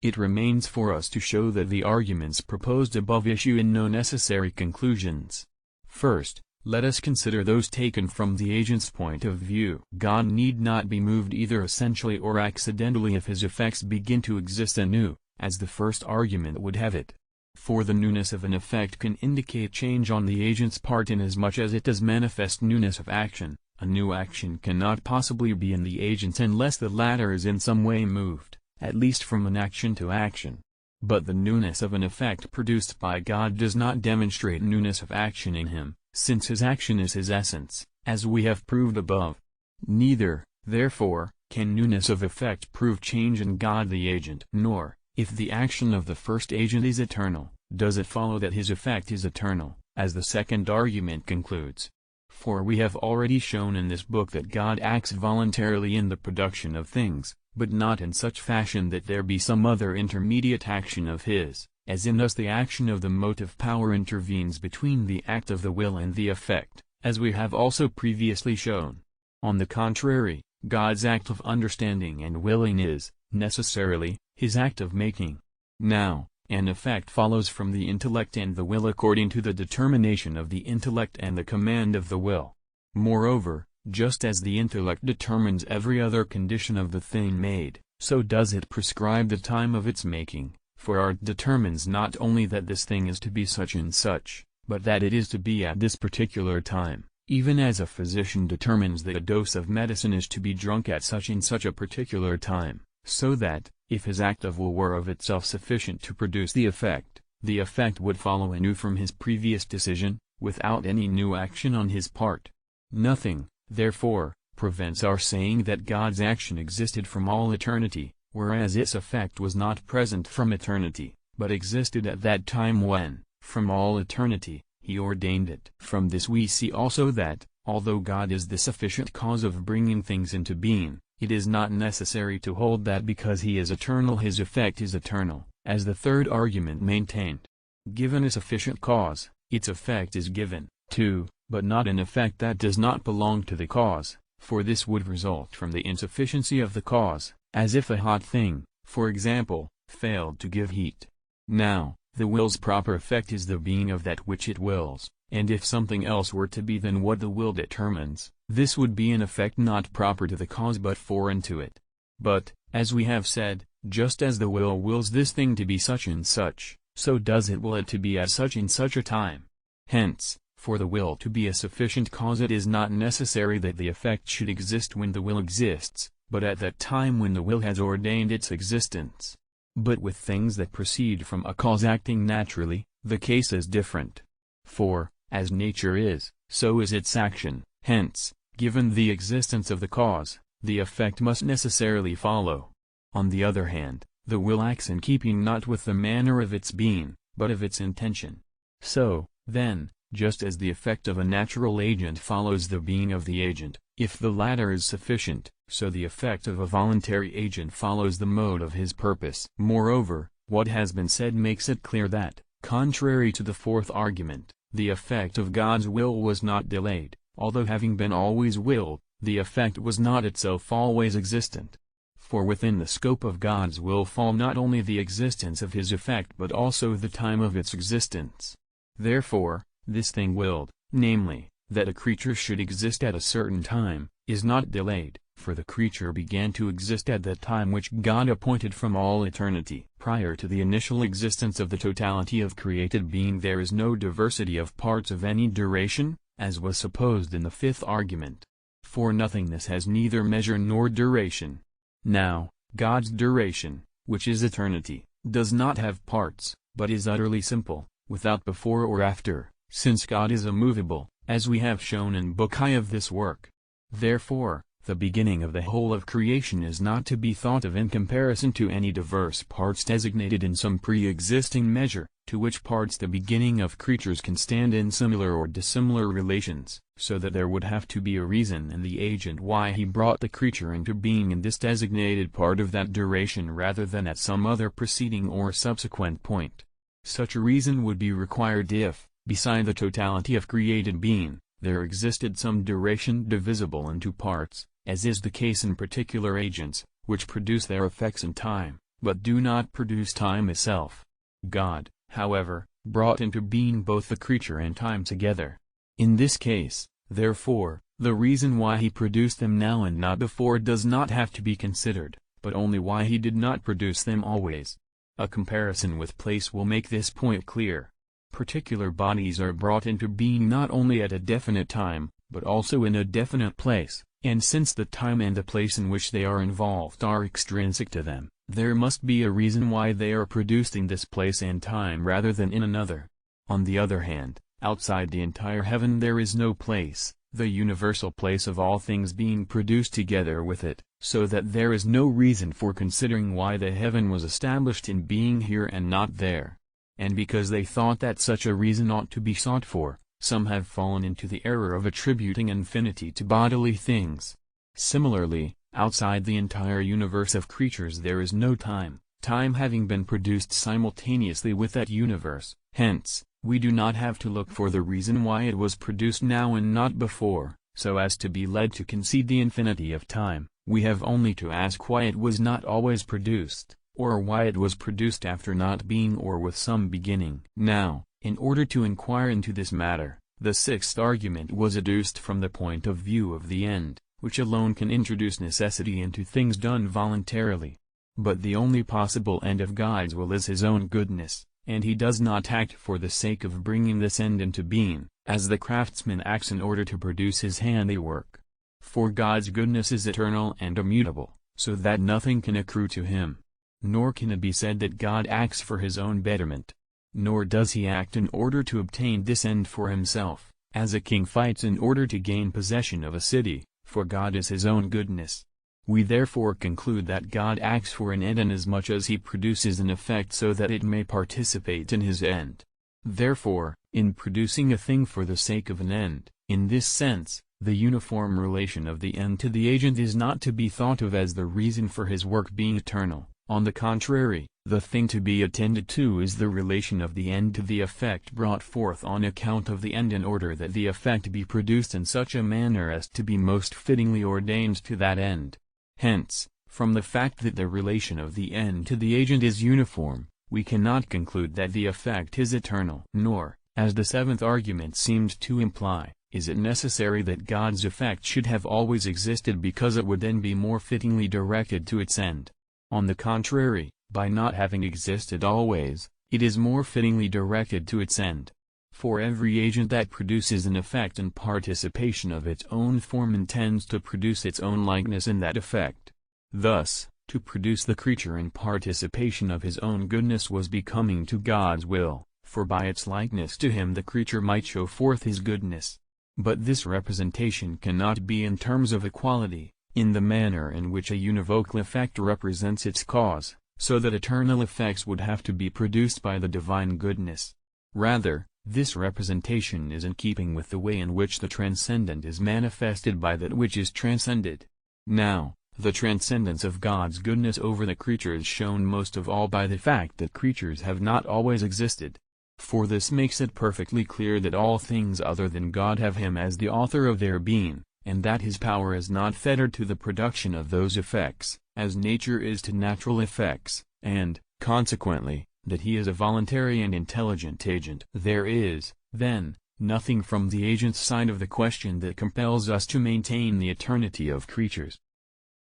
It remains for us to show that the arguments proposed above issue in no necessary conclusions. First, let us consider those taken from the agent's point of view. God need not be moved either essentially or accidentally if his effects begin to exist anew, as the first argument would have it. For the newness of an effect can indicate change on the agent's part inasmuch as it does manifest newness of action. A new action cannot possibly be in the agent unless the latter is in some way moved, at least from an action to action. But the newness of an effect produced by God does not demonstrate newness of action in him, since his action is his essence, as we have proved above. Neither, therefore, can newness of effect prove change in God the agent. Nor, if the action of the first agent is eternal, does it follow that his effect is eternal, as the second argument concludes. For we have already shown in this book that God acts voluntarily in the production of things, but not in such fashion that there be some other intermediate action of his, as in us the action of the motive power intervenes between the act of the will and the effect, as we have also previously shown. On the contrary, God's act of understanding and willing is, necessarily, his act of making. Now, an effect follows from the intellect and the will according to the determination of the intellect and the command of the will. Moreover, just as the intellect determines every other condition of the thing made, so does it prescribe the time of its making, for art determines not only that this thing is to be such and such, but that it is to be at this particular time, even as a physician determines that a dose of medicine is to be drunk at such and such a particular time, so that, if his act of will were of itself sufficient to produce the effect would follow anew from his previous decision, without any new action on his part. Nothing, therefore, prevents our saying that God's action existed from all eternity, whereas its effect was not present from eternity, but existed at that time when, from all eternity, he ordained it. From this we see also that, although God is the sufficient cause of bringing things into being, it is not necessary to hold that because he is eternal his effect is eternal, as the third argument maintained. Given a sufficient cause, its effect is given, too, but not an effect that does not belong to the cause, for this would result from the insufficiency of the cause, as if a hot thing, for example, failed to give heat. Now, the will's proper effect is the being of that which it wills, and if something else were to be than what the will determines, this would be an effect not proper to the cause but foreign to it. But, as we have said, just as the will wills this thing to be such and such, so does it will it to be at such and such a time. Hence, for the will to be a sufficient cause it is not necessary that the effect should exist when the will exists, but at that time when the will has ordained its existence. But with things that proceed from a cause acting naturally, the case is different. For, as nature is, so is its action. Hence, given the existence of the cause, the effect must necessarily follow. On the other hand, the will acts in keeping not with the manner of its being, but of its intention. So, then, just as the effect of a natural agent follows the being of the agent, if the latter is sufficient, so the effect of a voluntary agent follows the mode of his purpose. Moreover, what has been said makes it clear that, contrary to the fourth argument, the effect of God's will was not delayed, although having been always willed, the effect was not itself always existent. For within the scope of God's will fall not only the existence of his effect but also the time of its existence. Therefore, this thing willed, namely, that a creature should exist at a certain time, is not delayed, for the creature began to exist at that time which God appointed from all eternity. Prior to the initial existence of the totality of created being there is no diversity of parts of any duration, as was supposed in the fifth argument. For nothingness has neither measure nor duration. Now, God's duration, which is eternity, does not have parts, but is utterly simple, without before or after, since God is immovable, as we have shown in Book I of this work. Therefore, the beginning of the whole of creation is not to be thought of in comparison to any diverse parts designated in some pre-existing measure, to which parts the beginning of creatures can stand in similar or dissimilar relations, so that there would have to be a reason in the agent why he brought the creature into being in this designated part of that duration rather than at some other preceding or subsequent point. Such a reason would be required if, beside the totality of created being, there existed some duration divisible into parts, as is the case in particular agents, which produce their effects in time, but do not produce time itself. God, however, brought into being both the creature and time together. In this case, therefore, the reason why he produced them now and not before does not have to be considered, but only why he did not produce them always. A comparison with place will make this point clear. Particular bodies are brought into being not only at a definite time, but also in a definite place, and since the time and the place in which they are involved are extrinsic to them, there must be a reason why they are produced in this place and time rather than in another. On the other hand, outside the entire heaven there is no place, the universal place of all things being produced together with it, so that there is no reason for considering why the heaven was established in being here and not there. And because they thought that such a reason ought to be sought for, some have fallen into the error of attributing infinity to bodily things. Similarly, outside the entire universe of creatures there is no time, time having been produced simultaneously with that universe. Hence, we do not have to look for the reason why it was produced now and not before, so as to be led to concede the infinity of time. We have only to ask why it was not always produced, or why it was produced after not being or with some beginning. Now, in order to inquire into this matter, the sixth argument was adduced from the point of view of the end, which alone can introduce necessity into things done voluntarily. But the only possible end of God's will is his own goodness, and he does not act for the sake of bringing this end into being, as the craftsman acts in order to produce his handiwork. For God's goodness is eternal and immutable, so that nothing can accrue to him. Nor can it be said that God acts for his own betterment. Nor does he act in order to obtain this end for himself, as a king fights in order to gain possession of a city, for God is his own goodness. We therefore conclude that God acts for an end inasmuch as he produces an effect so that it may participate in his end. Therefore, in producing a thing for the sake of an end, in this sense, the uniform relation of the end to the agent is not to be thought of as the reason for his work being eternal. On the contrary, the thing to be attended to is the relation of the end to the effect brought forth on account of the end in order that the effect be produced in such a manner as to be most fittingly ordained to that end. Hence, from the fact that the relation of the end to the agent is uniform, we cannot conclude that the effect is eternal. Nor, as the seventh argument seemed to imply, is it necessary that God's effect should have always existed because it would then be more fittingly directed to its end. On the contrary, by not having existed always, it is more fittingly directed to its end. For every agent that produces an effect in participation of its own form intends to produce its own likeness in that effect. Thus, to produce the creature in participation of his own goodness was becoming to God's will, for by its likeness to him the creature might show forth his goodness. But this representation cannot be in terms of equality, in the manner in which a univocal effect represents its cause, so that eternal effects would have to be produced by the divine goodness. Rather, this representation is in keeping with the way in which the transcendent is manifested by that which is transcended. Now, the transcendence of God's goodness over the creature is shown most of all by the fact that creatures have not always existed. For this makes it perfectly clear that all things other than God have him as the author of their being, and that his power is not fettered to the production of those effects, as nature is to natural effects, and, consequently, that he is a voluntary and intelligent agent. There is, then, nothing from the agent's side of the question that compels us to maintain the eternity of creatures.